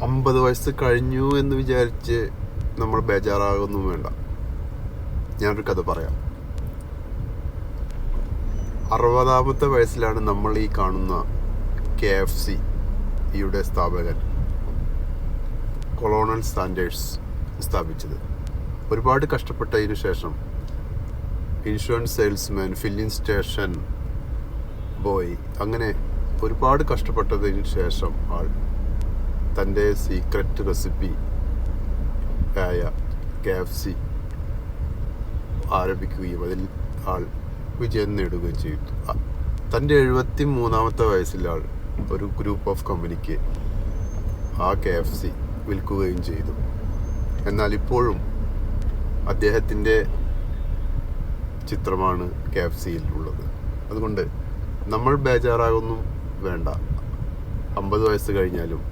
50 വയസ്സ് കഴിഞ്ഞു എന്ന് വിചാരിച്ച് നമ്മൾ ബേജാറാകൊന്നും വേണ്ട. ഞാനൊരു കഥ പറയാം. 60ാമത്തെ വയസ്സിലാണ് നമ്മൾ ഈ കാണുന്ന KFC യുടെ സ്ഥാപകൻ കൊളോണൽ സാൻഡേഴ്സ് സ്ഥാപിച്ചത്. ഒരുപാട് കഷ്ടപ്പെട്ടതിന് ശേഷം insurance salesman, filling station boy, അങ്ങനെ ഒരുപാട് കഷ്ടപ്പെട്ടതിന് ശേഷം ആൾ തൻ്റെ സീക്രട്ട് റെസിപ്പി ആയ KFC ആരംഭിക്കുകയും അതിൽ ആൾ വിജയം നേടുകയും ചെയ്തു. തൻ്റെ 73ാമത്തെ വയസ്സിൽ ആൾ ഒരു ഗ്രൂപ്പ് ഓഫ് കമ്പനിക്ക് ആ KFC വിൽക്കുകയും ചെയ്തു. എന്നാൽ ഇപ്പോഴും അദ്ദേഹത്തിൻ്റെ ചിത്രമാണ് KFCയിൽ ഉള്ളത്. അതുകൊണ്ട് നമ്മൾ ബേജാറാകൊന്നും വേണ്ട. 50 വയസ്സ് കഴിഞ്ഞാലും